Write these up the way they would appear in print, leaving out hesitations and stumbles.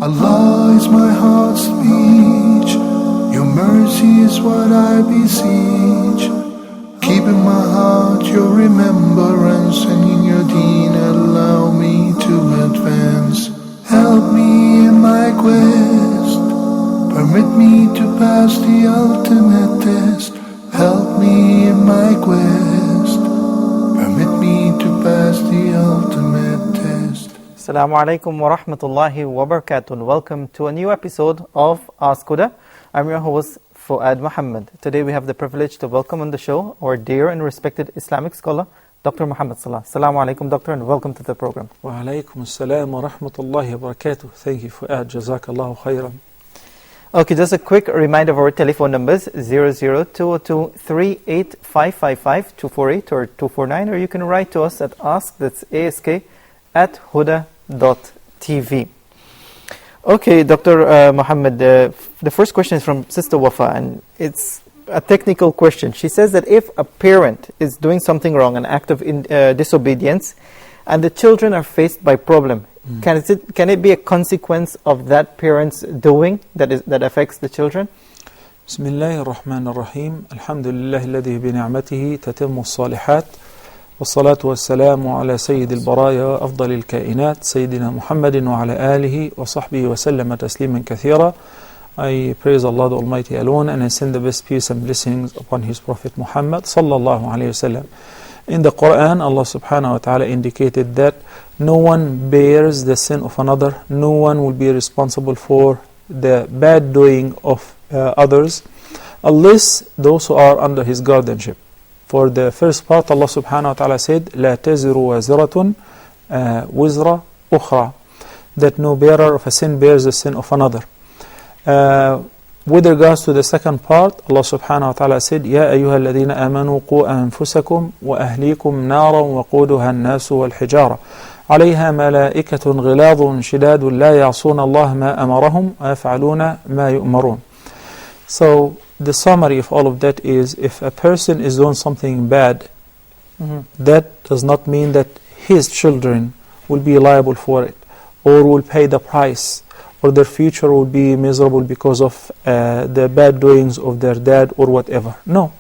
Allah is my heart's speech. Your mercy is what I beseech. Keep in my heart your remembrance, and in your deen allow me to advance. Help me in my quest. Permit me to pass the ultimate test. Help me in my quest. Permit me to pass the ultimate test. Assalamu alaikum wa rahmatullahi wa barakatuh. Welcome to a new episode of Ask Huda. I'm your host, Fuad Muhammad. Today we have the privilege to welcome on the show our dear and respected Islamic scholar, Dr. Muhammad Salah. Assalamu alaikum, Doctor, and welcome to the program. Wa alaikum assalam wa rahmatullahi wa barakatuh. Thank you, Fuad. Jazakallahu khairan. Okay, just a quick reminder of our telephone numbers, 00202-38555, 248 or 249, or you can write to us at ask, that's ask, at huda.tv. Okay, Dr. Muhammad, the first question is from Sister Wafa, and it's a technical question. She says that if a parent is doing something wrong, an act of disobedience, and the children are faced by problem, can it be a consequence of that parent's doing that affects the children? Bismillahir Rahmanir Rahim. Alhamdulillahi alladhi bi ni'matihi tatimmu as-salihat. والصلاة والسلام على سيد البرايا أفضل الكائنات سيدنا محمد وعلى آله وصحبه وسلم تسليما كثيرا. I praise Allah the Almighty alone, and I send the best peace and blessings upon His Prophet Muhammad sallallahu alayhi wasallam. In the Quran, Allah subhanahu wa ta'ala indicated that no one bears the sin of another, no one will be responsible for the bad doing of others, unless those who are under His guardianship. For the first part, Allah subhanahu wa ta'ala said, لا تزر وزرة وزر أخرى, that no bearer of a sin bears the sin of another. With regards to the second part, Allah subhanahu wa ta'ala said, يا أيها الذين آمنوا قوا أنفسكم وأهليكم نارا وقودها الناس والحجارة عليها ملائكة غلاظ شداد لا يعصون الله ما أمرهم ويفعلون ما يؤمرون. So the summary of all of that is, if a person is doing something bad, that does not mean that his children will be liable for it, or will pay the price, or their future will be miserable because of the bad doings of their dad or whatever. No.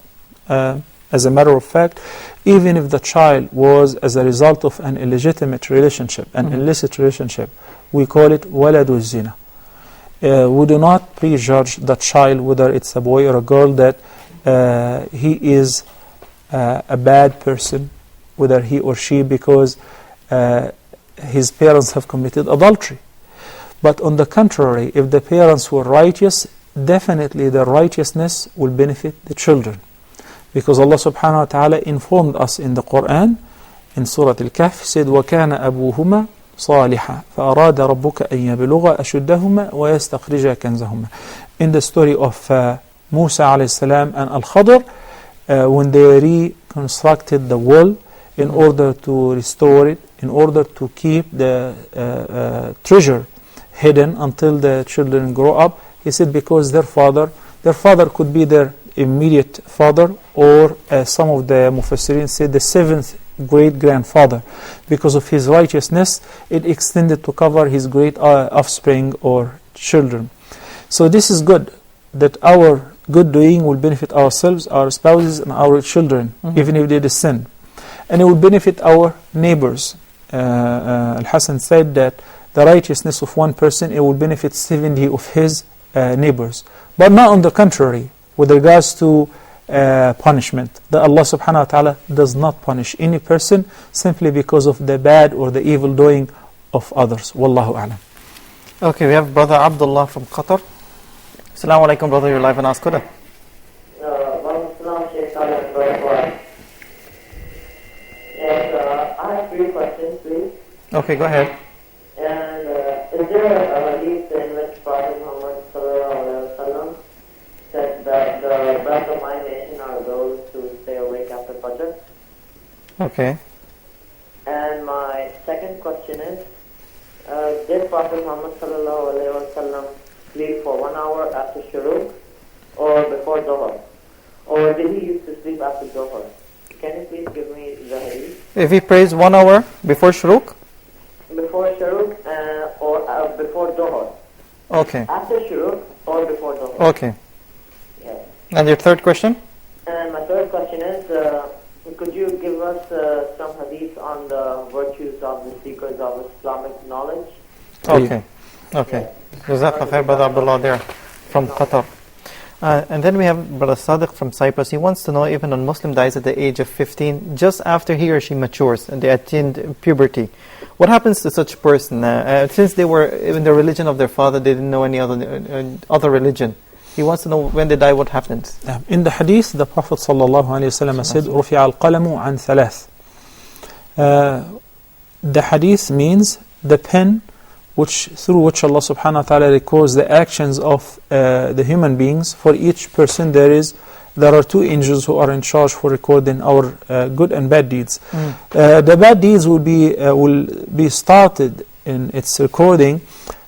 As a matter of fact, even if the child was as a result of an illegitimate relationship, an illicit relationship, we call it waladu zina. We do not prejudge the child, whether it's a boy or a girl, that he is a bad person, whether he or she, because his parents have committed adultery. But on the contrary, if the parents were righteous, definitely the righteousness will benefit the children. Because Allah subhanahu wa ta'ala informed us in the Quran, in Surah Al-Kahf, said, وَكَانَ أَبُوهُمَا صالحا فأراد ربك أن يبلغ أشدهما ويستخرج كنزهما. In the story of Musa alayhi salam and Al-Khadr, when they reconstructed the wall in order to restore it, in order to keep the treasure hidden until the children grow up, he said because their father could be their immediate father, or some of the Mufassirin said the seventh great-grandfather. Because of his righteousness, it extended to cover his great offspring or children. So this is good, that our good doing will benefit ourselves, our spouses, and our children, even if they did sin. And it will benefit our neighbors. Al-Hasan said that the righteousness of one person, it will benefit 70 of his neighbors. But not on the contrary, with regards to punishment, that Allah subhanahu wa ta'ala does not punish any person simply because of the bad or the evil doing of others. Wallahu a'lam. Okay, we have Brother Abdullah from Qatar. Assalamu alaikum, brother, you're live on Ask Huda. Yes, I have 3 questions, please. Okay, go ahead. And is there a hadith in which Prophet Muhammad sallallahu alaihi wasallam said that the best of my nation are those who stay awake after Fajr? Okay. And my second question is, did Prophet Muhammad sallallahu alaihi wasallam sleep for 1 hour after Shuruq or before Dhuhr? Or did he used to sleep after Dhuhr? Can you please give me the hadith? If he prays 1 hour before Shuruq? Before Shuruq or before Dhuhr. Okay. After Shuruk or before Dhuhr? Okay. Yes. And your third question? And my third question is, could you give us some hadith on the virtues of the seekers of Islamic knowledge? Okay. Okay. Jazakallah khair, Brother Abdullah there from Qatar. And then we have Brother Sadiq from Cyprus. He wants to know, even a Muslim dies at the age of 15, just after he or she matures and they attained puberty, what happens to such a person? Since they were in the religion of their father, they didn't know any other religion. He wants to know when they die, what happens. In the hadith, the Prophet ﷺ said, رُفِعَ الْقَلَمُ عَنْ ثَلَاث. The hadith means the pen through which Allah subhanahu wa ta'ala records the actions of the human beings. For each person there are two angels who are in charge for recording our good and bad deeds. The bad deeds will be started in its recording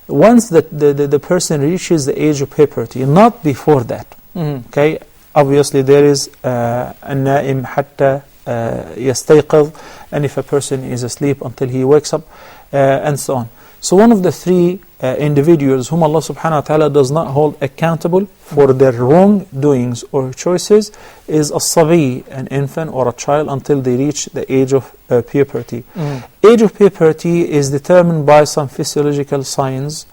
once the person reaches the age of puberty, not before that. Okay, obviously there is النائم حتى يستيقظ, and if a person is asleep until he wakes up, and so on. So one of the three individuals whom Allah subhanahu wa ta'ala does not hold accountable for their wrongdoings or choices is a sabi, an infant or a child, until they reach the age of puberty. Age of puberty is determined by some physiological signs,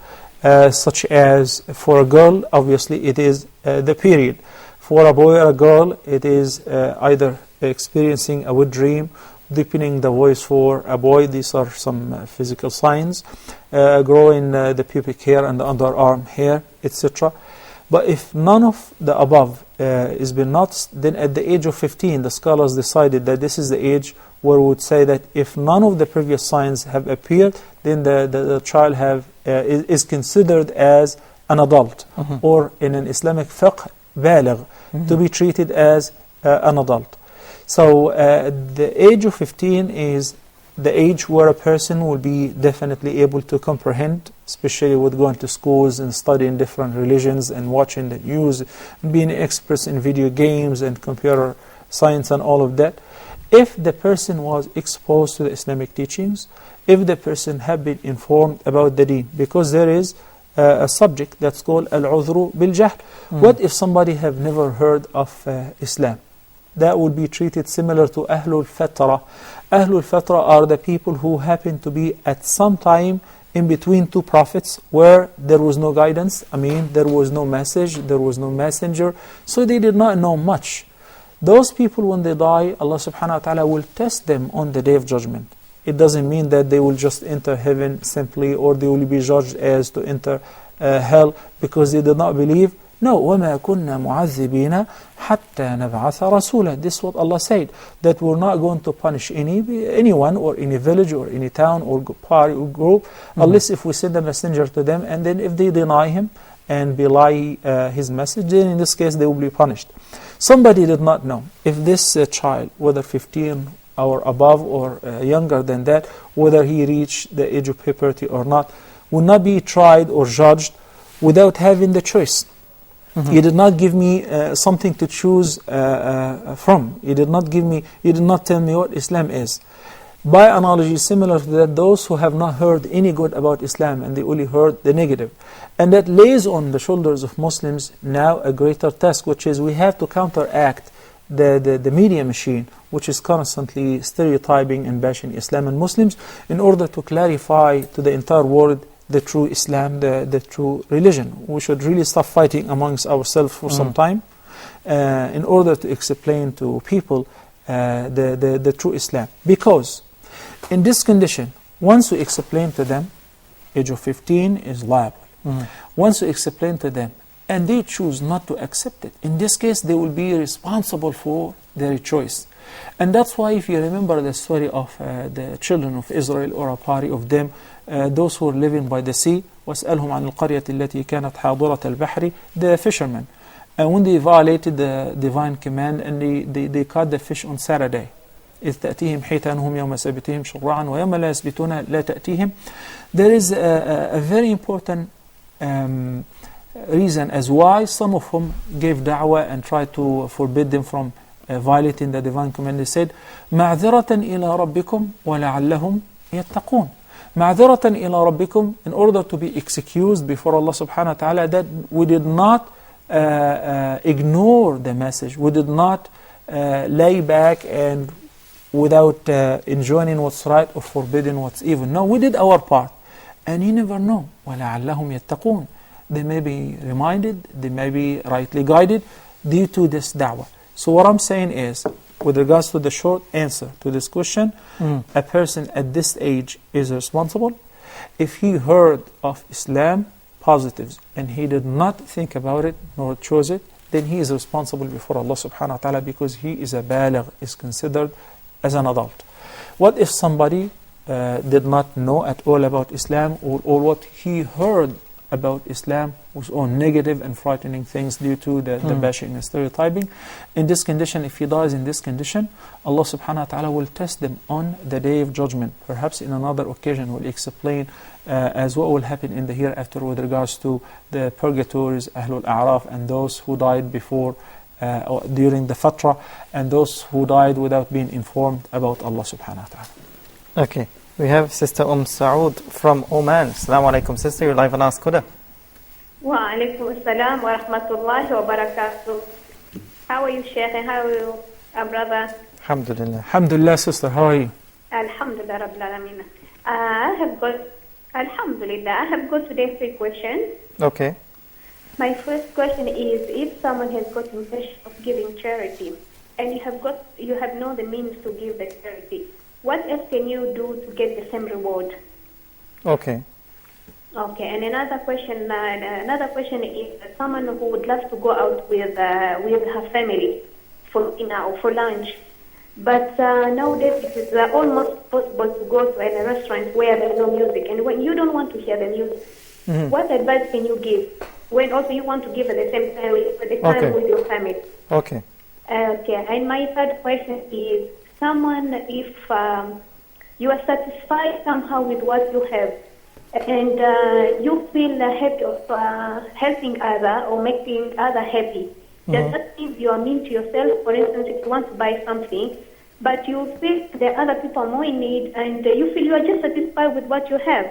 such as for a girl, obviously it is the period. For a boy or a girl, it is either experiencing a wet dream, deepening the voice. For a boy, these are some physical signs, growing the pubic hair and the underarm hair, etc. But if none of the above is been noticed, then at the age of 15, the scholars decided that this is the age where we would say that if none of the previous signs have appeared, then the child is considered as an adult, or in an Islamic fiqh, baligh, to be treated as an adult. So the age of 15 is the age where a person will be definitely able to comprehend, especially with going to schools and studying different religions and watching the news, being experts in video games and computer science and all of that. If the person was exposed to the Islamic teachings, if the person had been informed about the deen, because there is a subject that's called al-udhru bil-jahl. What if somebody have never heard of Islam? That would be treated similar to Ahlul Fatra. Ahlul Fatra are the people who happen to be at some time in between two prophets, where there was no guidance, there was no message, there was no messenger, so they did not know much. Those people, when they die, Allah subhanahu wa ta'ala will test them on the Day of Judgment. It doesn't mean that they will just enter heaven simply, or they will be judged as to enter hell because they did not believe. No, وَمَا كُنَّا مُعَذِّبِينَ حَتَّى نَبْعَثَ رَسُولًا. This is what Allah said, that we're not going to punish anyone or any village or any town or party or group unless if we send a messenger to them, and then if they deny him and belie his message, then in this case they will be punished. Somebody did not know if this child, whether 15 or above or younger than that, whether he reached the age of puberty or not, will not be tried or judged without having the choice. You did not give me something to choose from. You did not tell me what Islam is. By analogy, similar to that, those who have not heard any good about Islam and they only heard the negative. And that lays on the shoulders of Muslims now a greater task, which is we have to counteract the media machine, which is constantly stereotyping and bashing Islam and Muslims, in order to clarify to the entire world the true Islam, the true religion. We should really stop fighting amongst ourselves for some time in order to explain to people the true Islam. Because in this condition, once we explain to them, age of 15 is liable. Once we explain to them, and they choose not to accept it, in this case they will be responsible for their choice. And that's why, if you remember the story of the children of Israel, or a party of them, those who were living by the sea, وَاسْأَلْهُمْ عَنِ الْقَرْيَةِ الَّتِي كَانَتْ حَاضِرَةَ الْبَحْرِ, the fishermen. And when they violated the divine command and they caught the fish on Saturday, إِذْ تَأْتِيهِمْ حِيتَانُهُمْ يَوْمَ سَبْتِهِمْ شُرَّعًا وَيَوْمَ لَا يَسْبِتُونَ لَا تَأْتِيهِمْ. There is a very important reason as why some of whom gave da'wah and tried to forbid them from violating the divine command. They said, مَعْذِرَةً إِلَىٰ رَبِّكُمْ وَلَعَلَّهُمْ يَتَّقُونَ. معذرة إلى ربكم, in order to be excused before Allah subhanahu wa ta'ala, that we did not ignore the message. We did not lay back and without enjoining what's right or forbidding what's evil. No, we did our part. And you never know. وَلَعَلَّهُمْ يَتَّقُونَ. They may be reminded, they may be rightly guided due to this da'wah. So what I'm saying is, with regards to the short answer to this question, a person at this age is responsible. If he heard of Islam positives and he did not think about it nor chose it, then he is responsible before Allah subhanahu wa ta'ala, because he is a baligh, is considered as an adult. What if somebody did not know at all about Islam, or what he heard about Islam was all negative and frightening things due to the bashing and stereotyping? In this condition, if he dies in this condition, Allah subhanahu wa ta'ala will test them on the Day of Judgment. Perhaps in another occasion we'll explain as what will happen in the hereafter with regards to the purgatories, Ahlul A'raf, and those who died before or during the Fatra, and those who died without being informed about Allah subhanahu wa ta'ala. Okay. We have Sister Saud from Oman. Assalamu alaikum, sister. You're live on Ask Huda. Wa alaikum assalam wa rahmatullahi wa barakatuh. How are you, Sheikh? And how are you, brother? Alhamdulillah. Alhamdulillah, sister. How are you? Alhamdulillah, Rabbil Alameen. I have got today 3 questions. Okay. My first question is, if someone has got intention of giving charity, and you have no the means to give the charity, what else can you do to get the same reward? Okay. Okay, and another question is someone who would love to go out with her family for dinner or for lunch, but nowadays it is almost possible to go to a restaurant where there is no music, and when you don't want to hear the music, what advice can you give? When also you want to give at the same time with your family. Okay. Okay, and my third question is, someone, if you are satisfied somehow with what you have, and you feel happy of helping other or making other happy, does that mean you are mean to yourself? For instance, if you want to buy something, but you feel there are other people more in need, and you feel you are just satisfied with what you have,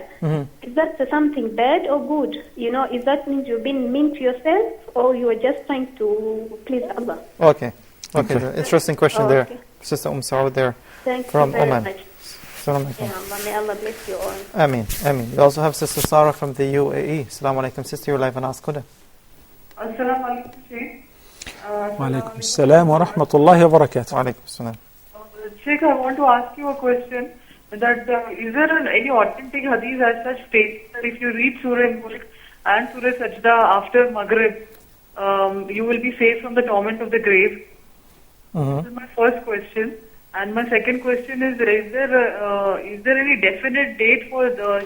is that something bad or good? You know, is that means you're being mean to yourself, or you are just trying to please Allah? Okay. Interesting question there. Okay. Sister Saud there Thank from you very Oman. much. Assalamu alaikum. Yeah, Allah, may Allah bless you all. Ameen. We also have Sister Sarah from the UAE. Assalamu alaikum, sister. You're live on Ask Huda. Assalamu alaikum, Sheikh. Wa alaikum assalam wa rahmatullahi wa barakatuh. Wa alaikum assalam. Sheikh, I want to ask you a question. That is there any authentic hadith as such states that if you read Surah Mulk and Surah Sajda after Maghrib, you will be saved from the torment of the grave? This is my first question. And my second question is there any definite date for the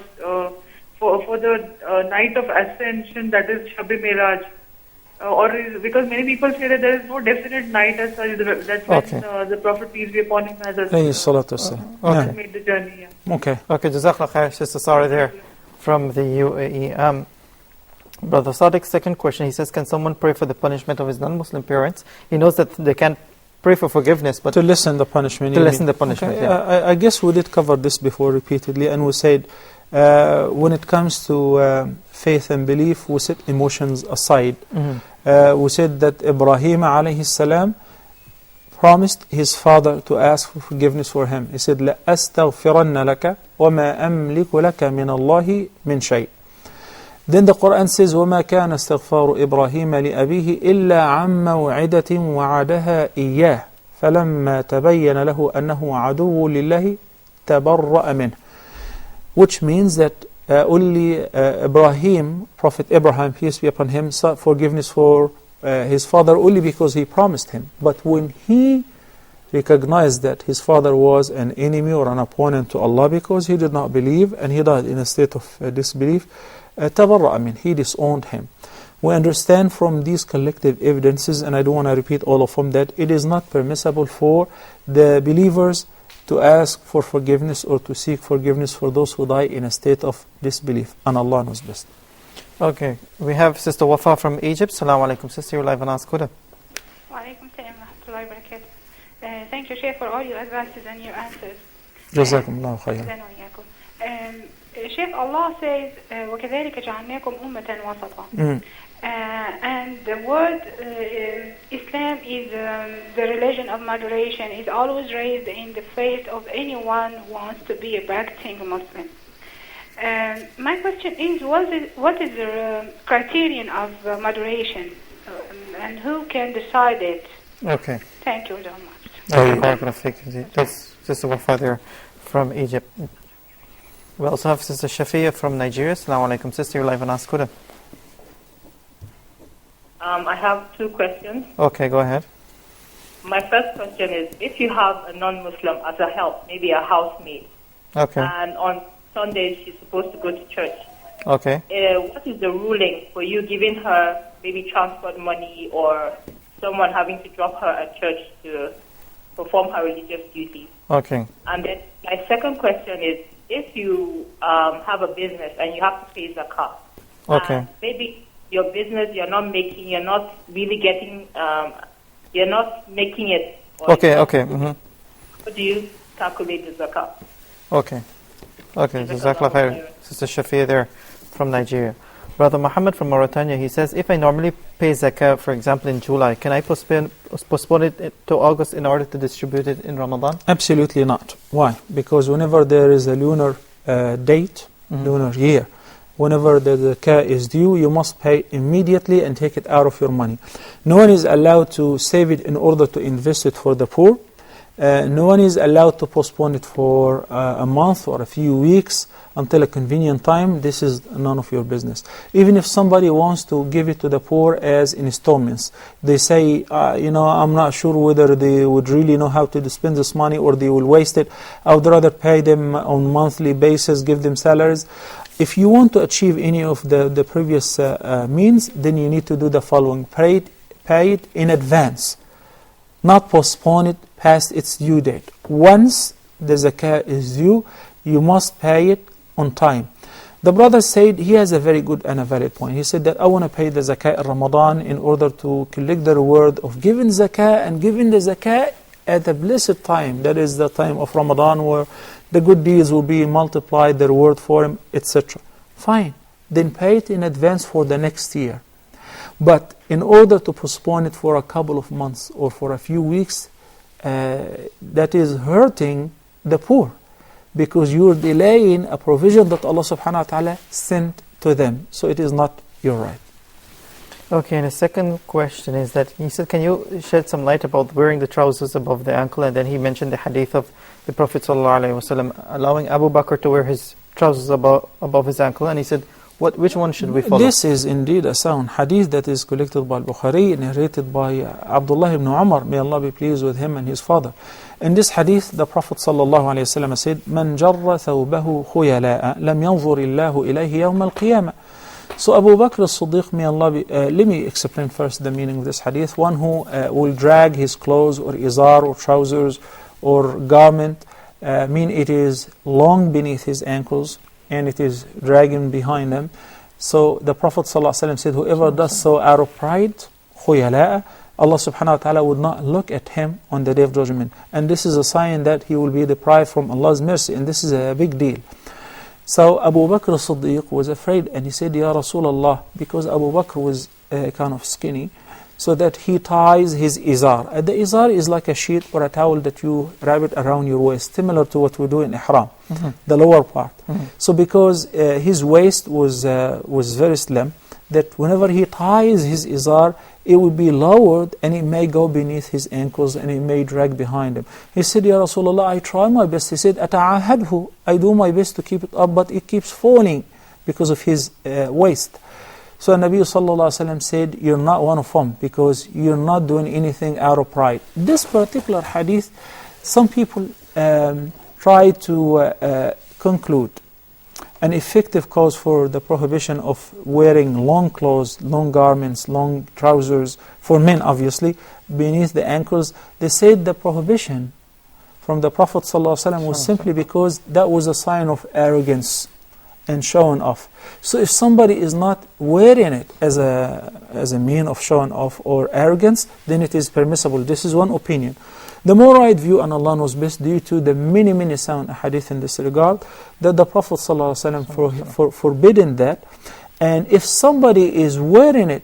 night of ascension, that is Shab-e Miraj? Because many people say that there is no definite night as such, that's when the Prophet, peace be upon him, has made the journey. Yeah. Okay. Okay, Jazakallah khair, Sister Sarah there from the UAE. Brother Sadiq's second question, he says, can someone pray for the punishment of his non-Muslim parents? He knows that they can't pray for forgiveness, but to lessen the punishment. Okay. Yeah. I guess we did cover this before repeatedly, and we said when it comes to faith and belief, we set emotions aside. We said that Ibrahim alayhi salam promised his father to ask for forgiveness for him. He said, لَأَسْتَغْفِرَنَّ لَكَ وَمَا أَمْلِكُ لَكَ مِنَ اللَّهِ مِنْ شَيْءٍ. Then the Quran says, وَمَا كَانَ اسْتِغْفَارُ إِبْرَاهِيمَ لِأَبِيهِ إِلَّا عَنْ مَوْعِدَةٍ وَعَدَهَا إِيَّاهُ فَلَمَّا تَبَيَّنَ لَهُ أَنَّهُ عَدُوٌّ لِلَّهِ تَبَرَّأَ مِنْهُ. Which means that only Ibrahim, Prophet Abraham, peace be upon him, sought forgiveness for his father only because he promised him. But when he recognized that his father was an enemy or an opponent to Allah because he did not believe and he died in a state of disbelief, he disowned him. We understand from these collective evidences, and I don't want to repeat all of them, that it is not permissible for the believers to ask for forgiveness or to seek forgiveness for those who die in a state of disbelief, and Allah knows best. Okay, we have Sister Wafa from Egypt. Assalamu alaikum, sister. You're live on Ask Huda. Wa alaikum salam wa rahmatullahi wa barakatuh. Thank you, Sheikh, for all your advices and your answers. Jazakumullahu khairan. Sheikh, Allah says, وَكَذَلِكَ جَعَلْنَاكُمْ أُمَّةً وَسَطًا. And the word Islam is the religion of moderation, is always raised in the face of anyone who wants to be a practicing Muslim. My question is, what is the criterion of moderation, and who can decide it? Okay. Thank you very much. That's Sister Wafa there from Egypt. We also have Sister Shafia from Nigeria. Assalamu alaikum. Sister, you're live on Ask Huda. I have two questions. Okay, go ahead. My first question is, if you have a non-Muslim as a help, maybe a housemaid, Okay. and on Sundays she's supposed to go to church, Okay. what is the ruling for you giving her maybe transport money or someone having to drop her at church to perform her religious duties? Okay. And then my second question is, if you have a business and you have to pay zakat, Okay. maybe your business you're not really getting, you're not making it. Okay. Okay. How do you calculate the zakat? Okay. Okay. Jazakallah khair. Sister Shafia there from Nigeria. Brother Muhammad from Mauritania, he says, if I normally pay zakah, for example, in July, can I postpone it to August in order to distribute it in Ramadan? Absolutely not. Why? Because whenever there is a lunar date, lunar year, whenever the zakah is due, you must pay immediately and take it out of your money. No one is allowed to save it in order to invest it for the poor. No one is allowed to postpone it for a month or a few weeks until a convenient time. This is none of your business. Even if somebody wants to give it to the poor as installments, they say, I'm not sure whether they would really know how to spend this money or they will waste it. I would rather pay them on monthly basis, give them salaries. If you want to achieve any of the previous means, then you need to do the following. Pay it in advance, not postpone it past its due date. Once the zakah is due, you must pay it on time. The brother said he has a very good and a valid point. He said that I want to pay the zakah in Ramadan in order to collect the reward of giving zakah and giving the zakah at the blessed time. That is the time of Ramadan where the good deeds will be multiplied, the reward for him, etc. Fine. Then pay it in advance for the next year. But in order to postpone it for a couple of months or for a few weeks, that is hurting the poor, because you're delaying a provision that Allah subhanahu wa ta'ala sent to them. So it is not your right. Okay, and the second question is that he said, can you shed some light about wearing the trousers above the ankle? And then he mentioned the hadith of the Prophet ﷺ allowing Abu Bakr to wear his trousers above his ankle. And he said, which one should we follow? This is indeed a sound hadith that is collected by Bukhari, narrated by Abdullah ibn Umar, may Allah be pleased with him and his father. In this hadith, the Prophet ﷺ said, "Man jarra thawbahu khuyala'a lam yanzur Allahu ilayhi yawm al-qiyamah." So Abu Bakr as-Siddiq, may Allah be, let me explain first the meaning of this hadith. One who will drag his clothes or izar or trousers or garment, mean it is long beneath his ankles and it is dragging behind him. So the Prophet ﷺ said, whoever does so out of pride, khuyala'a, Allah subhanahu wa ta'ala would not look at him on the day of judgment. And this is a sign that he will be deprived from Allah's mercy, and this is a big deal. So Abu Bakr as-Siddiq was afraid, and he said, Ya Rasulullah, because Abu Bakr was kind of skinny, so that he ties his izar. The izar is like a sheet or a towel that you wrap it around your waist, similar to what we do in ihram, the lower part. So because his waist was very slim, that whenever he ties his izar, it will be lowered and it may go beneath his ankles and it may drag behind him. He said, Ya Rasulullah, I try my best. He said, Ata'ahadhu, I do my best to keep it up, but it keeps falling because of his waist. So Nabi Sallallahu Alaihi Wasallam said, you're not one of them, because you're not doing anything out of pride. This particular hadith, some people try to conclude an effective cause for the prohibition of wearing long clothes, long garments, long trousers, for men obviously, beneath the ankles. They said the prohibition from the Prophet ﷺ was simply because that was a sign of arrogance and showing off. So if somebody is not wearing it as a mean of showing off or arrogance, then it is permissible. This is one opinion. The more right view, and Allah knows best, due to the many sound hadith in this regard, that the Prophet ﷺ forbidden that. And if somebody is wearing it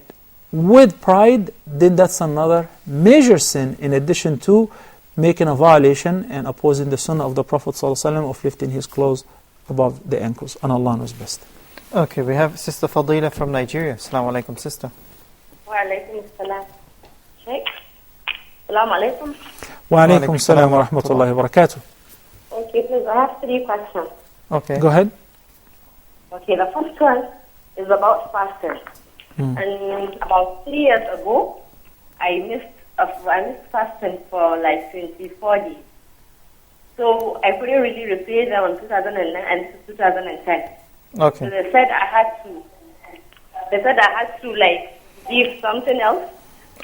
with pride, then that's another major sin, in addition to making a violation and opposing the sunnah of the Prophet ﷺ of lifting his clothes above the ankles. And Allah knows best. Okay, we have Sister Fadila from Nigeria. Assalamu alaikum, sister. Wa alaikum salam. Sheikh? Assalamu alaikum. Wa alaikum salam wa rahmatullahi wa barakatuh. Okay, please, I have 3 questions. Okay. Go ahead. Okay, the first one is about fasting. And about 3 years ago, I missed fasting for like 24 days. So I couldn't really repay them on 2009 and 2010. Okay. So they said I had to like give something else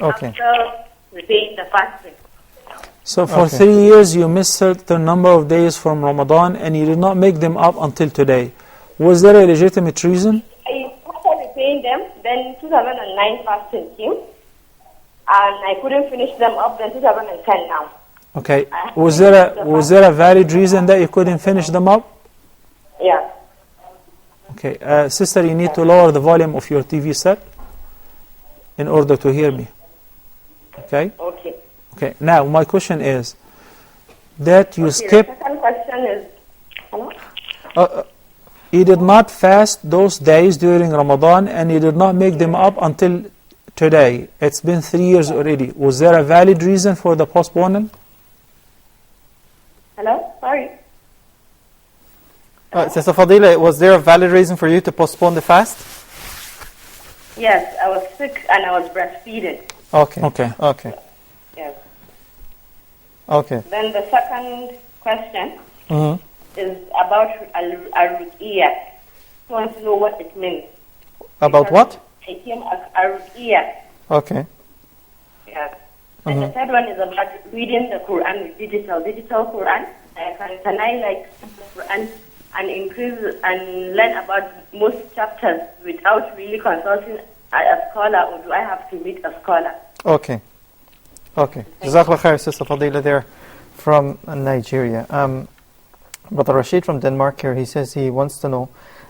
after repaying the fasting. So for 3 years you missed certain number of days from Ramadan and you did not make them up until today. Was there a legitimate reason? After repaying them, then 2009 fasting came, and I couldn't finish them up. Then 2010 now. Okay. Was there a valid reason that you couldn't finish them up? Yeah. Okay. Sister, you need to lower the volume of your TV set in order to hear me. Okay? Okay. Okay. Now, my question is that you skip. The second question is, hello? You did not fast those days during Ramadan and you did not make them up until today. It's been 3 years already. Was there a valid reason for the postponement? Hello? Sorry. Sister Fadila, was there a valid reason for you to postpone the fast? Yes, I was sick and I was breastfeeding. Okay. Yes. Okay. Then the second question is about al-ruqiyah. I want to know what it means. About what? I came as al-ruqiyah. Okay. Yes. And the third one is about reading the Quran with digital Quran. Can I like the Quran and increase and learn about most chapters without really consulting a scholar, or do I have to meet a scholar? Okay. Jazakallah khair, Sister Fadila there from Nigeria. Brother Rashid from Denmark here, he says he wants to know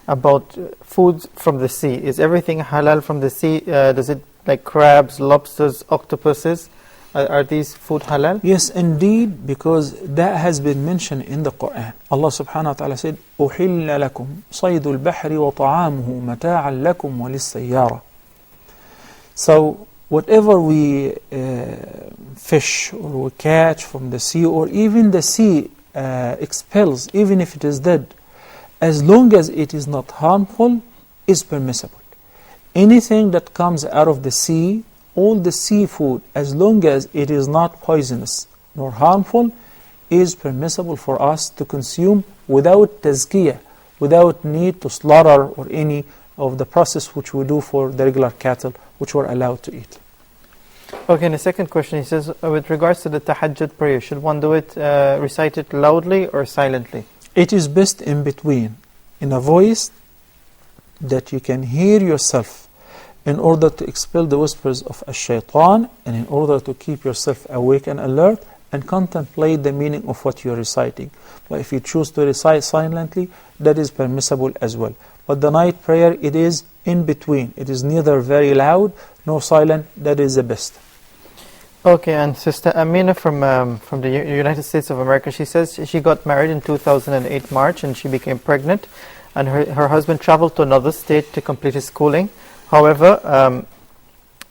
about foods from the sea. Is everything halal from the sea? Does it like crabs, lobsters, octopuses? Are these food halal? Yes, indeed, because that has been mentioned in the Quran. Allah subhanahu wa ta'ala said, أُحِلَّ لَكُمْ صَيْدُ الْبَحْرِ وَطَعَامُهُ مَتَاعًا لَكُمْ وَلِلسَّيَّارَةِ. So, whatever we fish or we catch from the sea, or even the sea expels, even if it is dead, as long as it is not harmful, is permissible. Anything that comes out of the sea, all the seafood, as long as it is not poisonous nor harmful, is permissible for us to consume without tazkiyah, without need to slaughter or any of the process which we do for the regular cattle which we're allowed to eat. Okay, and the second question, he says, with regards to the tahajjud prayer, should one do it, recite it loudly or silently? It is best in between, in a voice that you can hear yourself, in order to expel the whispers of ash-shaytan, and in order to keep yourself awake and alert and contemplate the meaning of what you're reciting. But if you choose to recite silently, that is permissible as well. But the night prayer, it is in between. It is neither very loud nor silent. That is the best. Okay, and Sister Amina from the United States of America, she says she got married in 2008 March and she became pregnant, and her husband traveled to another state to complete his schooling. However,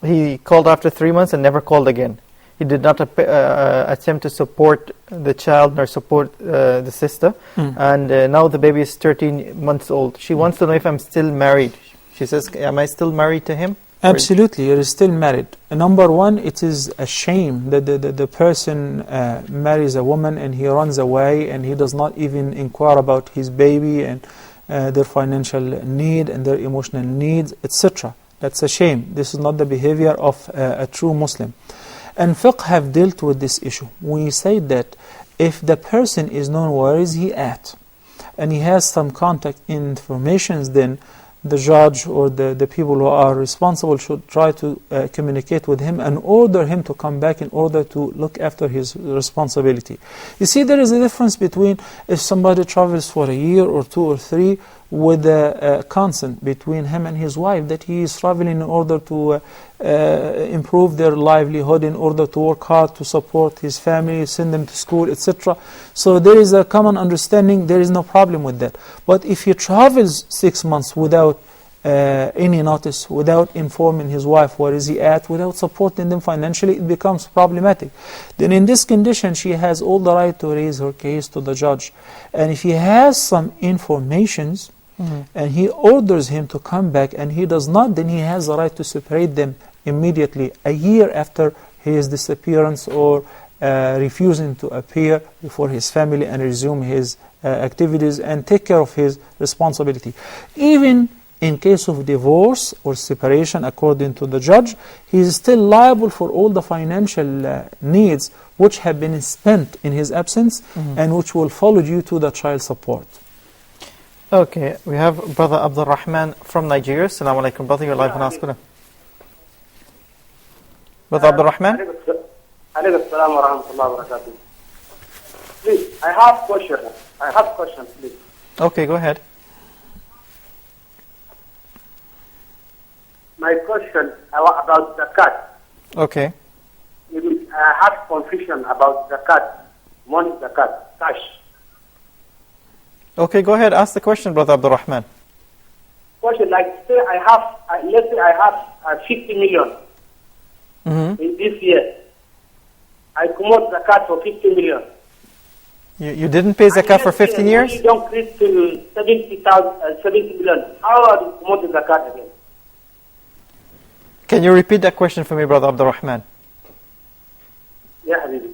he called after 3 months and never called again. He did not attempt to support the child nor support the sister. And now the baby is 13 months old. She wants to know if I'm still married. She says, am I still married to him? Absolutely, you're still married. Number one, it is a shame that the person marries a woman and he runs away and he does not even inquire about his baby and their financial need and their emotional needs, etc. That's a shame. This is not the behavior of a true Muslim. And fiqh have dealt with this issue. We say that if the person is known where is he at, and he has some contact information, then the judge or the people who are responsible should try to communicate with him and order him to come back in order to look after his responsibility. You see, there is a difference between if somebody travels for a year or 2 or 3 with a consent between him and his wife, that he is traveling in order to improve their livelihood, in order to work hard to support his family, send them to school, etc. So there is a common understanding, there is no problem with that. But if he travels 6 months without any notice, without informing his wife where is he at, without supporting them financially, it becomes problematic. Then in this condition, she has all the right to raise her case to the judge. And if he has some informations, and he orders him to come back and he does not, then he has the right to separate them immediately, a year after his disappearance or refusing to appear before his family and resume his activities and take care of his responsibility. Even in case of divorce or separation, according to the judge, he is still liable for all the financial needs which have been spent in his absence and which will follow due to the child support. Okay, we have Brother Abdul Rahman from Nigeria. Assalamu alaikum, brother. You're live on Ask Huda. Brother Abdul Rahman? Alaykum assalam wa rahmatullahi wa barakatuh. Please, I have question, please. Okay, go ahead. My question about zakat. Okay. I have confusion about zakat, money zakat, cash. Okay, go ahead. Ask the question, Brother Abdul Rahman. Question, like say let's say I have 50 million in this year. I commit zakat for 50 million. You didn't pay zakat for 15 years? You don't increase to 70 million. How do you commit the zakat again? Can you repeat that question for me, Brother Abdul Rahman? Yeah, Habibi.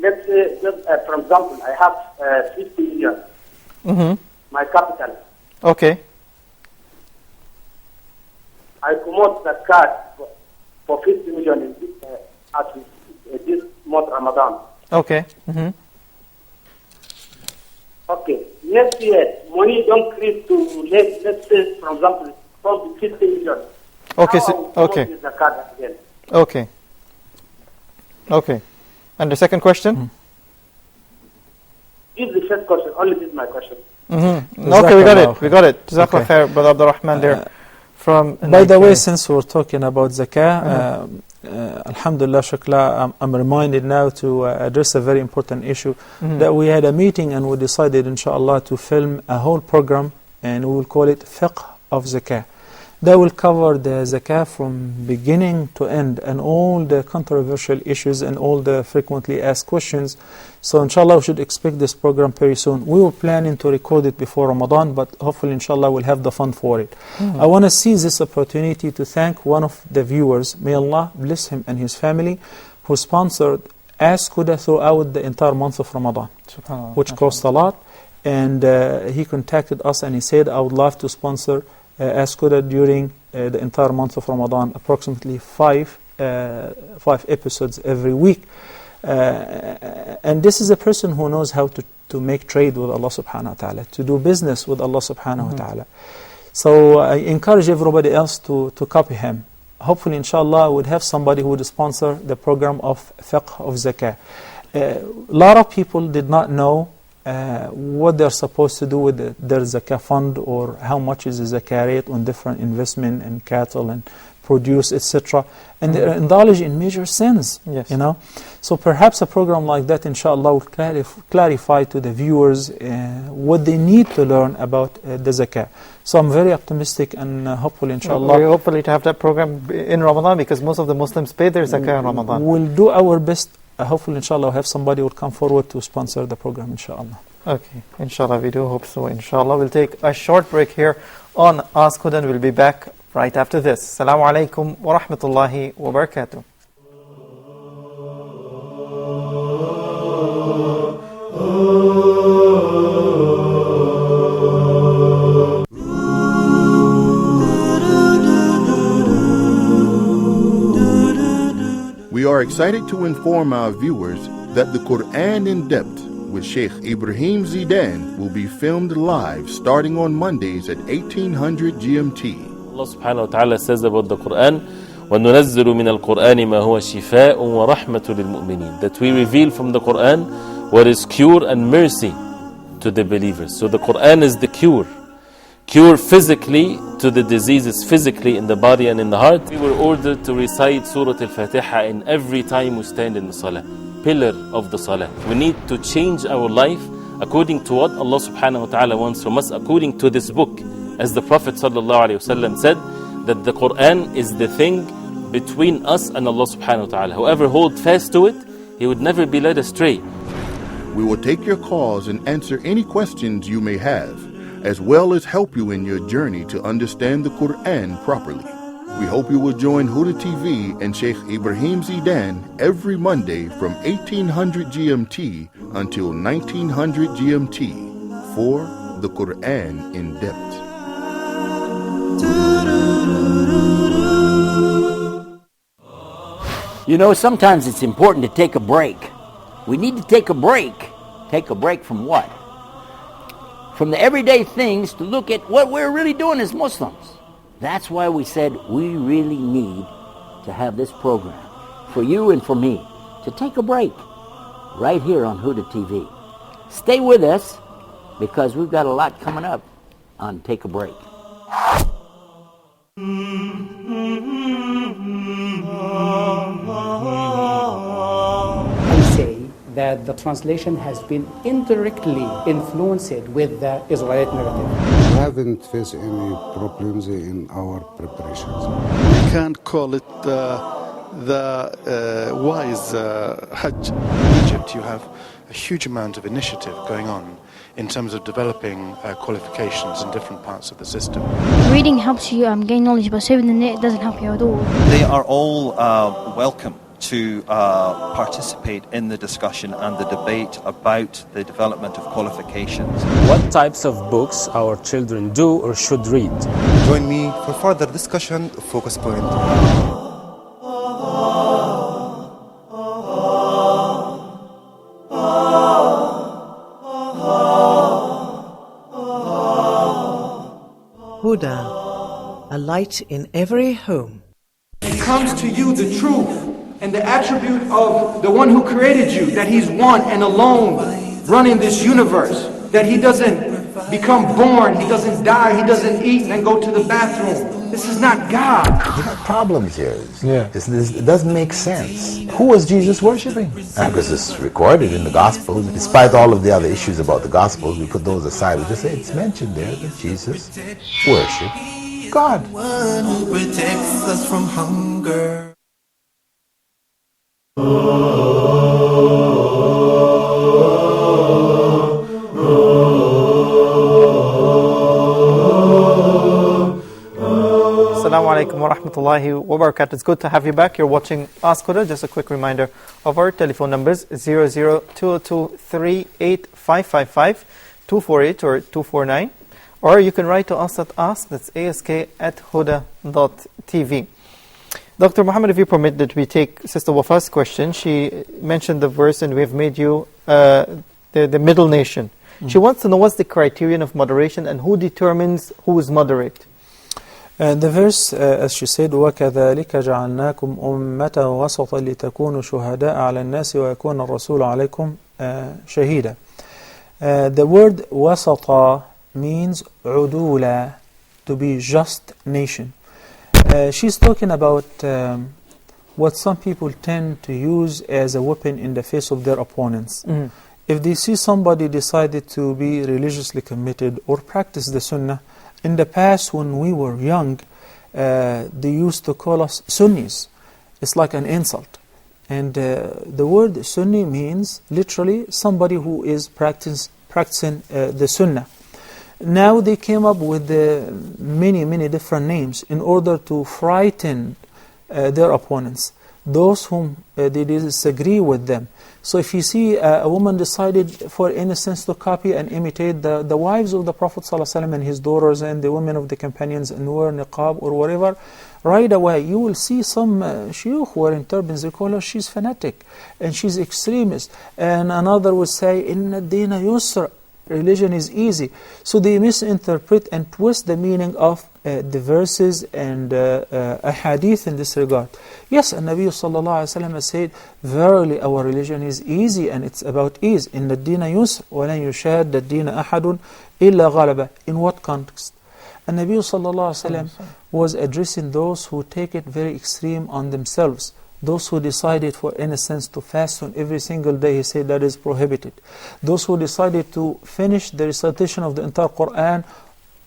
Let's say, for example, I have 50 million. My capital. Okay. I commit zakat for 50 million in this month Ramadan. Okay. Okay. Next year, money don't increase to let's say, for example, from 50 million. Okay. Zakat again. Okay. Okay. And the second question? This is the first question. Only this is my question. Mm-hmm. Okay, we got it. Jazakallah khair, Brother Abdul Rahman there. By the way, since we're talking about zakah, alhamdulillah, shukla, I'm reminded now to address a very important issue, that we had a meeting and we decided, inshallah, to film a whole program, and we will call it Fiqh of Zakah. That will cover the zakah from beginning to end and all the controversial issues and all the frequently asked questions. So inshallah we should expect this program very soon. We were planning to record it before Ramadan, but hopefully inshallah we'll have the fund for it. I want to seize this opportunity to thank one of the viewers, may Allah bless him and his family, who sponsored Ask Huda throughout the entire month of Ramadan, which cost a lot. And he contacted us and he said, I would love to sponsor Ask Huda during the entire month of Ramadan, approximately 5 episodes every week. And this is a person who knows how to make trade with Allah subhanahu wa ta'ala, to do business with Allah subhanahu wa ta'ala. So I encourage everybody else to copy him. Hopefully, inshallah, we'll have somebody who would sponsor the program of Fiqh of Zakah. A lot of people did not know what they're supposed to do with their zakah fund, or how much is the zakah rate on different investment and cattle and produce, etc. And they're indulged in major sins, you know. So perhaps a program like that, inshallah, will clarify to the viewers what they need to learn about the zakah. So I'm very optimistic, and hopefully, inshallah, we're hopefully to have that program in Ramadan, because most of the Muslims pay their zakah in Ramadan. We'll do our best. Hopefully, inshallah, we'll have somebody will come forward to sponsor the program, inshallah. Okay, inshallah, we do hope so, inshallah. We'll take a short break here on Ask Huda, and we'll be back right after this. Assalamu alaikum wa rahmatullahi wa barakatuh. We are excited to inform our viewers that the Quran in Depth with Sheikh Ibrahim Zidan will be filmed live starting on Mondays at 1800 GMT. Allah subhanahu wa ta'ala says about the Quran, وَنُنَزِّلُ مِنَ الْقُرْآنِ مَا هُوَ شِفَاءٌ وَرَحْمَةٌ لِلْمُؤْمِنِينَ. That we reveal from the Quran what is cure and mercy to the believers. So the Quran is the cure. Cure physically to the diseases physically in the body and in the heart. We were ordered to recite Surah Al-Fatiha in every time we stand in the Salah. Pillar of the Salah. We need to change our life according to what Allah subhanahu wa ta'ala wants from us, according to this book. As the Prophet sallallahu alayhi wa sallam said, that the Quran is the thing between us and Allah subhanahu wa ta'ala. Whoever holds fast to it, he would never be led astray. We will take your calls and answer any questions you may have, as well as help you in your journey to understand the Quran properly. We hope you will join Huda TV and Sheikh Ibrahim Zidan every Monday from 1800 GMT until 1900 GMT for the Quran in depth. You know, sometimes it's important to take a break. We need to take a break. Take a break from what? From the everyday things to look at what we're really doing as Muslims. That's why we said we really need to have this program for you and for me to take a break right here on Huda TV. Stay with us because we've got a lot coming up on Take a Break. I say that the translation has been indirectly influenced with the Israelite narrative. We haven't faced any problems in our preparations. We can't call it the wise Hajj. In Egypt, you have a huge amount of initiative going on in terms of developing qualifications in different parts of the system. Reading helps you gain knowledge, but saving the net doesn't help you at all. They are all welcome to participate in the discussion and the debate about the development of qualifications. What types of books our children do or should read? Join me for further discussion of Focus Point. Huda, a light in every home. It comes to you the truth and the attribute of the one who created you, that he's one and alone running this universe, that he doesn't become born, he doesn't die, he doesn't eat and then go to the bathroom. This is not God. We have problems here. It doesn't make sense. Who was Jesus worshiping? Because it's recorded in the Gospels. Despite all of the other issues about the Gospels, we put those aside. We just say it's mentioned there that Jesus worshiped God. One who protects us from hunger. Assalamu alaikum wa rahmatullahi wa barakatuh. It's good to have you back. You're watching Ask Huda. Just a quick reminder of our telephone numbers 0022385555 248 or 249. Or you can write to us at ask, that's ask@huda.tv. Dr. Muhammad, if you permit that we take Sister Wafa's question. She mentioned the verse, and we have made you the middle nation. She wants to know what's the criterion of moderation and who determines who is moderate. The verse, as she said, وَكَذَلِكَ جَعَلْنَاكُمْ أُمَّةً وَسَطًا لِتَكُونُوا شُهَدَاءَ عَلَى النَّاسِ وَيَكُونَ الرَّسُولُ عَلَيْكُمْ شَهِيدًا. The word وَسَطًا means عُدُولًا, to be just nation. She's talking about what some people tend to use as a weapon in the face of their opponents. If they see somebody decided to be religiously committed or practice the sunnah, in the past when we were young, they used to call us Sunnis. It's like an insult. And the word Sunni means literally somebody who is practicing the sunnah. Now they came up with many different names in order to frighten their opponents, those whom they disagree with them. So if you see a woman decided, for instance, to copy and imitate the wives of the Prophet ﷺ and his daughters and the women of the companions and wear niqab or whatever, right away you will see some shuyukh who are in turbans, they call her, she's fanatic and she's extremist. And another would say, Inna dina yusr, religion is easy. So they misinterpret and twist the meaning of the verses and ahadith in this regard. Yes, and Nabi sallallahu alayhi wa sallam said, verily our religion is easy and it's about ease. Inna dina yusr, wa lan yushadda dina ahadun illa ghalaba. In what context? And Nabi sallallahu alayhi wa sallam was addressing those who take it very extreme on themselves. Those who decided, for instance, to fast on every single day, he said that is prohibited. Those who decided to finish the recitation of the entire Quran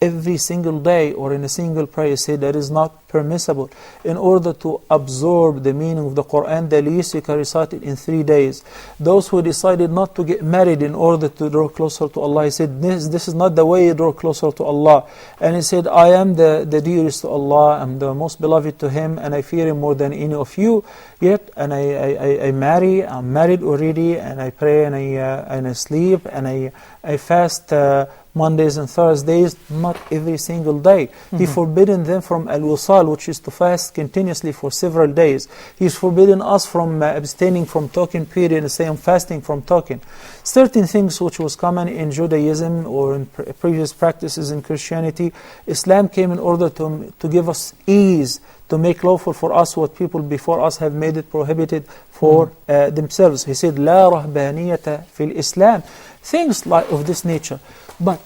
every single day or in a single prayer, say that is not permissible. In order to absorb the meaning of the Quran, the least you can recite it in 3 days. Those who decided not to get married in order to draw closer to Allah, he said this is not the way you draw closer to Allah. And he said, I am the dearest to Allah, I'm the most beloved to Him, and I fear Him more than any of you. Yet, and I'm married already, and I pray and I sleep and I fast Mondays and Thursdays, not every single day. He forbidden them from al-wisal, which is to fast continuously for several days. He's forbidden us from abstaining from talking, period, and say I'm fasting from talking. Certain things which was common in Judaism or in previous practices in Christianity, Islam came in order to give us ease, to make lawful for us what people before us have made it prohibited for themselves. He said, La rahbaniyata fil Islam. Things like of this nature. But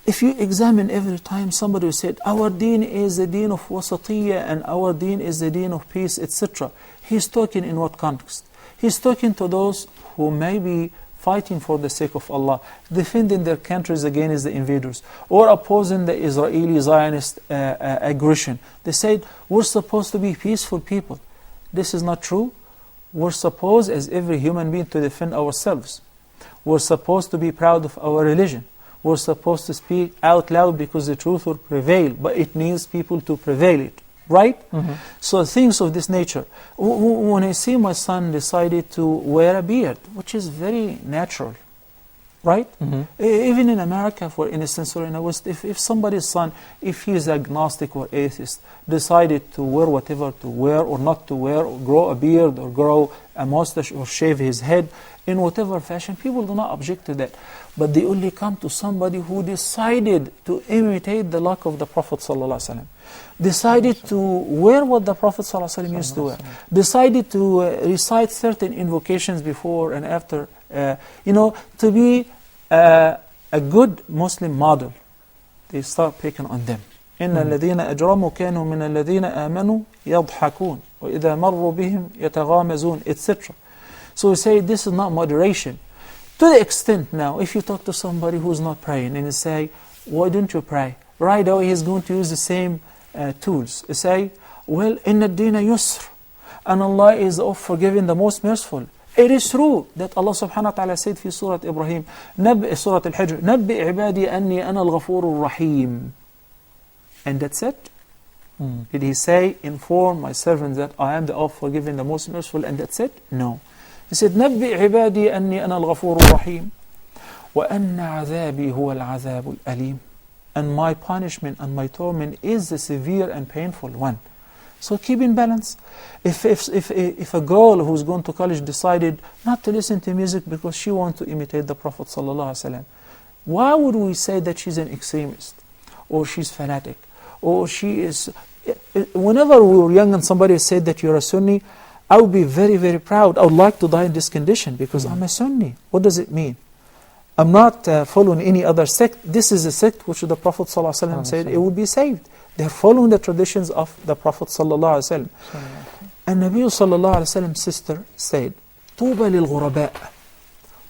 if you examine every time somebody said, our deen is the deen of wasatiyya and our deen is the deen of peace, etc. He's talking in what context? He's talking to those who may be fighting for the sake of Allah, defending their countries against the invaders, or opposing the Israeli Zionist aggression. They said, we're supposed to be peaceful people. This is not true. We're supposed, as every human being, to defend ourselves. We're supposed to be proud of our religion. We're supposed to speak out loud because the truth will prevail, but it needs people to prevail it. Right? So things of this nature. When I see my son decided to wear a beard, which is very natural, right? Even in America, for instance, or in the West, if somebody's son, if he is agnostic or atheist, decided to wear whatever to wear or not to wear, or grow a beard or grow a mustache or shave his head, in whatever fashion, people do not object to that. But they only come to somebody who decided to imitate the luck of the Prophet ﷺ, decided to wear what the Prophet ﷺ used to wear, decided to recite certain invocations before and after, to be a good Muslim model. They start picking on them. إن الذين أجرموا كانوا من الذين آمنوا يضحكون وإذا مروا بهم يتغامزون, etc. So we say this is not moderation. To the extent now, if you talk to somebody who's not praying and you say, why don't you pray? Right away he's going to use the same tools. You say, well, inna ad-dina yusr, and Allah is of forgiving, the most merciful. It is true that Allah subhanahu wa ta'ala said في Surah Ibrahim, Surah Al-Hijr, نبئ عبادي أني أنا الغفور الرحيم. And that's it. Did he say, inform my servants that I am the of forgiving, the most merciful, and that's it? No. He said, نبئ عبادي أني أنا الغفور الرحيم وأن عذابي هو العذاب الأليم. And my punishment and my torment is the severe and painful one. So keep in balance. If a girl who's going to college decided not to listen to music because she wants to imitate the Prophet ﷺ, why would we say that she's an extremist or she's fanatic or she is? Whenever we were young and somebody said that you're a Sunni, I would be very, very proud. I would like to die in this condition because I'm a Sunni. What does it mean? I'm not following any other sect. This is a sect which the Prophet ﷺ said it would be saved. They're following the traditions of the Prophet ﷺ. And Nabi ﷺ's sister said, Tuba lil ghuraba.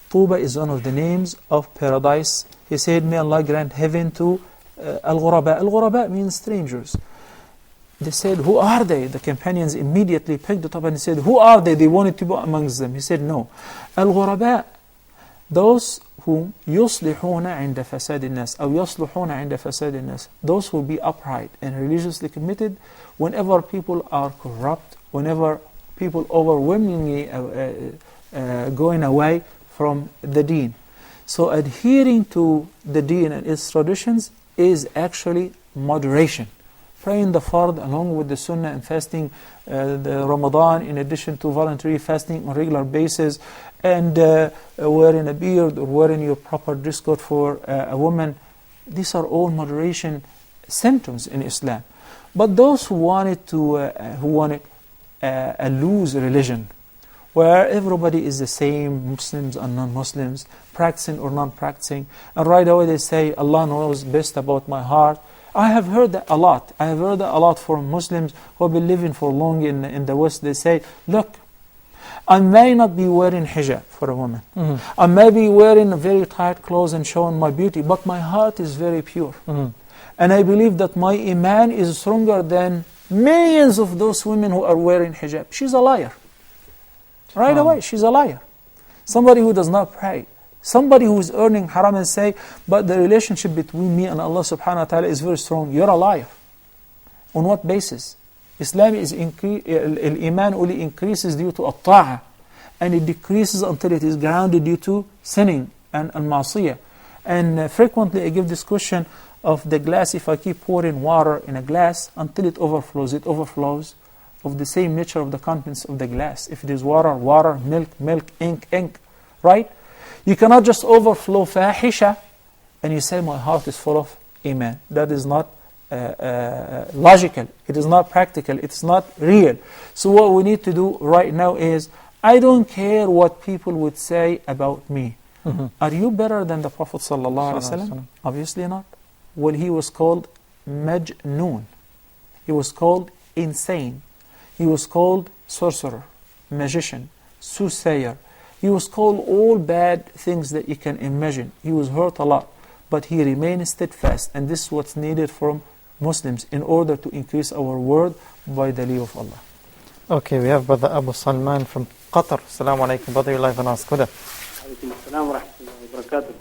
Tuba is one of the names of paradise. He said, may Allah grant heaven to al-ghuraba. Al-ghuraba means strangers. They said, who are they? The companions immediately picked it up and said, who are they? They wanted to be amongst them. He said, no. Al-ghuraba, those who يصلحون عند فساد الناس أو يصلحون عند فساد الناس, those who be upright and religiously committed whenever people are corrupt, whenever people overwhelmingly going away from the deen. So adhering to the deen and its traditions is actually moderation. praying the fard along with the sunnah and fasting the Ramadan, in addition to voluntary fasting on a regular basis, and wearing a beard or wearing your proper dress code for a woman. These are all moderation symptoms in Islam. But those who wanted a loose religion, where everybody is the same, Muslims and non-Muslims, practicing or non-practicing, and right away they say, Allah knows best about my heart. I have heard that a lot. I have heard that a lot from Muslims who have been living for long in the West. They say, look, I may not be wearing hijab for a woman. I may be wearing very tight clothes and showing my beauty, but my heart is very pure. And I believe that my iman is stronger than millions of those women who are wearing hijab. She's a liar. Right away, she's a liar. Somebody who does not pray. Somebody who is earning haram and say, but the relationship between me and Allah subhanahu wa ta'ala is very strong. You're a liar. On what basis? Islam is Iman only increases due to at-ta'ah, and it decreases until it is grounded due to sinning and ma'asiyah. And frequently I give this question of the glass. If I keep pouring water in a glass until it overflows of the same nature of the contents of the glass. If it is water, water, milk, ink, right? You cannot just overflow fahisha and you say my heart is full of iman. That is not logical. It is not practical. It's not real. So what we need to do right now is, I don't care what people would say about me. Are you better than the Prophet ﷺ? Obviously not. Well, he was called majnoon. He was called insane. He was called sorcerer, magician, soothsayer. He was called all bad things that you can imagine. He was hurt a lot, but he remained steadfast. And this is what's needed from Muslims in order to increase our word by the leave of Allah. Okay, we have Brother Abu Salman from Qatar. Assalamu alaikum, brother, you're live on Ask Huda. Assalamu alaikum wa barakatuh.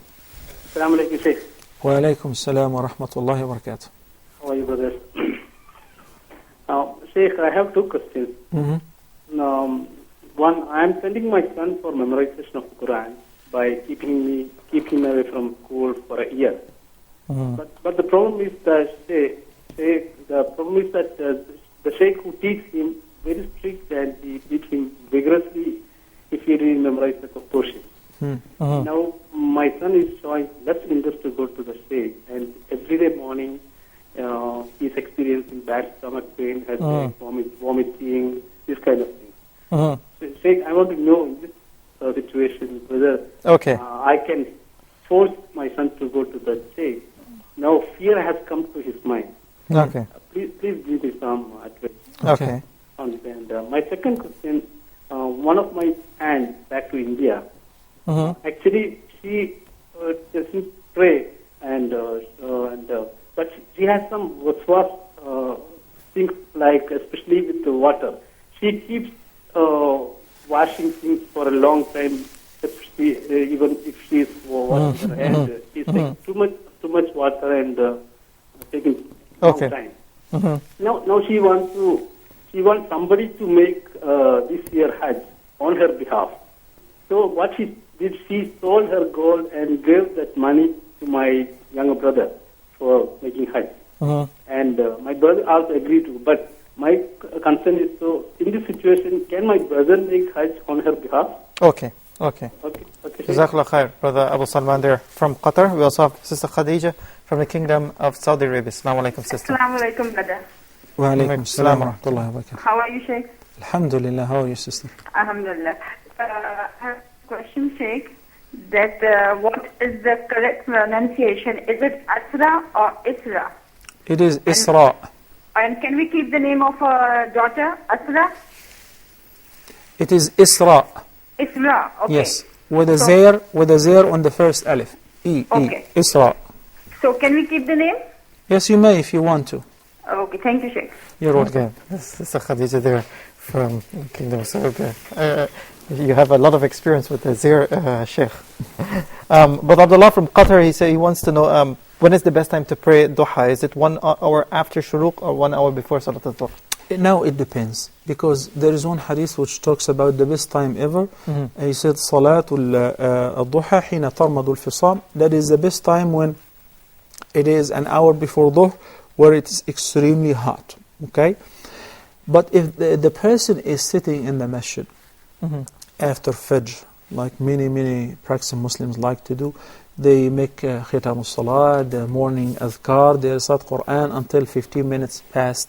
Assalamu alaikum, Sheikh. Wa alaikum assalam wa rahmatullahi wa barakatuh. How are you, brothers? Sheikh, I have two questions. One, I am sending my son for memorization of the Quran by keeping him away from school for a year. But the problem is that the Sheikh who teaches him very strict, and he beats him vigorously if he didn't memorize the portion. Now my son is showing less interest to go to the Sheikh, and every day morning he's experiencing bad stomach pain, has vomiting, this kind of thing. So, Sheikh, I want to know in this situation whether I can force my son to go to the Sheikh. Now fear has come to his mind. Please give me some advice. And my second question, one of my aunts back to India, actually she doesn't pray, but she has some waswas things, like especially with the water. She keeps washing things for a long time, especially even if she's washing her hand. She's taking too much water and taking long time. Now she wants somebody to make this year Hajj on her behalf. So what she did, she sold her gold and gave that money to my younger brother for making Hajj. And my brother also agreed to. But my concern is, so in this situation, can my brother make Hajj on her behalf? Okay. Jazakallah khair, Brother Abu Salman there from Qatar. We also have Sister Khadija from the Kingdom of Saudi Arabia. Assalamu alaikum, sister. Assalamu alaikum, brother. Wa alaikum assalam wa rahmatullahi wa barakatuh. How are you, Sheikh? Alhamdulillah. How are you, sister? Alhamdulillah. I have a question, Sheikh, that what is the correct pronunciation? Is it Asra or Isra? It is Isra. And can we keep the name of our daughter, Asra? It is Isra. Isra, okay. Yes, with a zayr on the first alif. Isra. So can we keep the name? Yes, you may if you want to. Okay, thank you, Sheikh. You're welcome. Sister Khadija there from Kingdom of Saudi Arabia. You have a lot of experience with the zayr, Sheikh. But Abdullah from Qatar, he wants to know when is the best time to pray duha? Is it 1 hour after shuruq or 1 hour before salat al-dhuhr? Now it depends, because there is one hadith which talks about the best time ever. He said, Salatul al-duha hina tarmadu al-fisam. That is the best time when it is an hour before dhuhr, where it's extremely hot. Okay? But if the person is sitting in the masjid after Fajr, like many practicing Muslims like to do, they make khitam al-salah, the morning adhkar, they recite Quran until 15 minutes past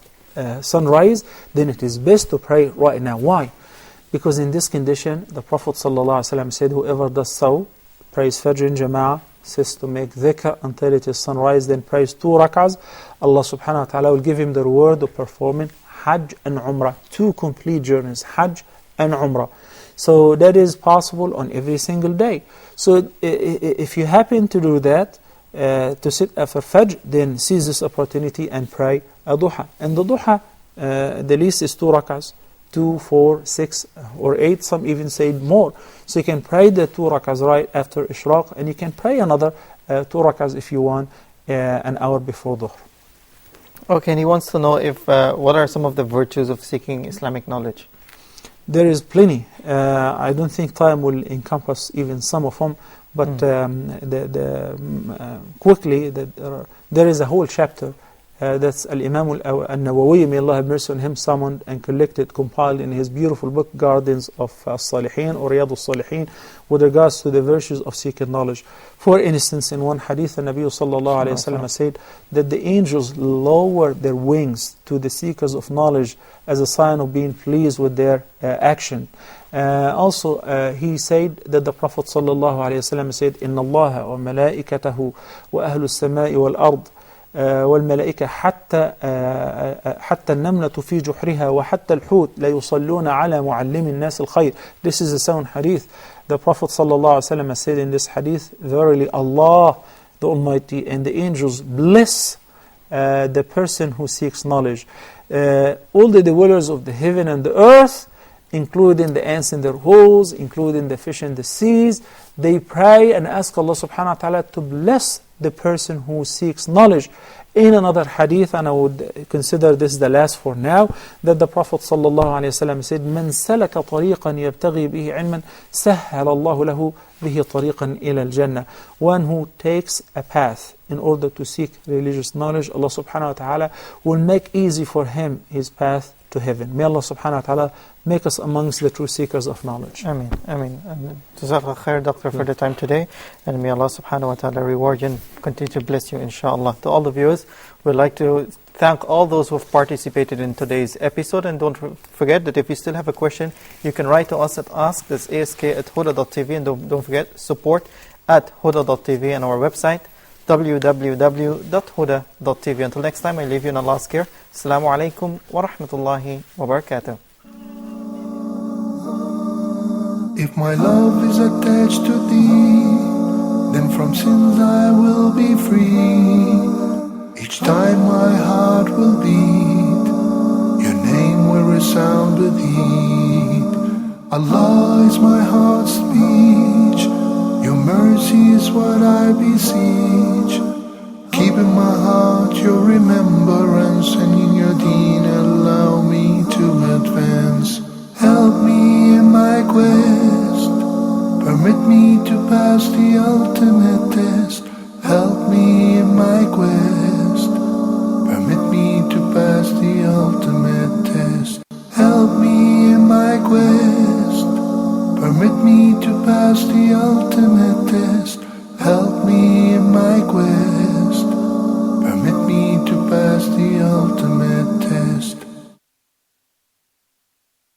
sunrise, then it is best to pray right now. Why? Because in this condition, the Prophet ﷺ said, whoever does so, prays Fajr in Jama'ah, says to make dhikr until it is sunrise, then prays 2 rak'ahs, Allah subhanahu wa ta'ala will give him the reward of performing Hajj and Umrah, 2 complete journeys, Hajj and Umrah. So that is possible on every single day. So if you happen to do that, to sit after Fajr, then seize this opportunity and pray a duha. And the duha, the least is 2 rak'ahs, 2, 4, 6, or 8, some even say more. So you can pray the 2 rak'ahs right after Ishraq, and you can pray another 2 rak'ahs if you want, an hour before Dhuhr. Okay, and he wants to know if what are some of the virtues of seeking Islamic knowledge? There is plenty. I don't think time will encompass even some of them, but quickly, there is a whole chapter that's Al-Imam Al-Nawawi, may Allah have mercy on him, summoned and collected, compiled in his beautiful book, Gardens of Salihin or Riyadh al-Salihin, with regards to the virtues of seeking knowledge. For instance, in one hadith, the Nabi sallallahu alayhi wa sallam said that the angels lower their wings to the seekers of knowledge as a sign of being pleased with their action. Also, he said that the Prophet sallallahu alayhi wa sallam said, إِنَّ اللَّهَ وَمَلَائِكَتَهُ وَأَهْلُ السَّمَاءِ وَالْأَرْضِ والملائكة حتى النملة في جحرها وحتى الحوت لا يصلون على معلم الناس الخير. This is a sound hadith. The Prophet ﷺ said in this hadith, verily Allah, the Almighty, and the angels bless the person who seeks knowledge. All the dwellers of the heaven and the earth, including the ants in their holes, including the fish in the seas, they pray and ask Allah subhanahu wa ta'ala to bless the person who seeks knowledge. In another hadith, and I would consider this the last for now, that the Prophet ﷺ said, مَنْ سَلَكَ طَرِيقًا يَبْتَغِي بِهِ عِلْمًا سَهَّلَ اللَّهُ لَهُ بِهِ طَرِيقًا إِلَى الْجَنَّةِ. One who takes a path in order to seek religious knowledge, Allah subhanahu wa ta'ala will make easy for him his path to heaven. May Allah subhanahu wa ta'ala make us amongst the true seekers of knowledge. Ameen, ameen. Jazakallah khair, Doctor, for the time today. And may Allah subhanahu wa ta'ala reward you and continue to bless you, inshallah. To all the viewers, we'd like to thank all those who have participated in today's episode. And don't forget that if you still have a question, you can write to us at ask, that's ask@huda.tv. And don't forget, support@huda.tv, and our website, www.huda.tv. Until next time, I leave you in Allah's care. Assalamu alaikum wa rahmatullahi wa barakatuh. If my love is attached to thee, then from sins I will be free. Each time my heart will beat, your name will resound with heat. Allah is my heart's speech, your mercy is what I beseech. Keep in my heart your remembrance, and in your deen allow me to advance. Help me in my quest, permit me to pass the ultimate test. Help me in my quest, permit me to pass the ultimate test. Help me in my quest, permit me to pass the ultimate test. Help me in my quest, permit me to pass the ultimate test.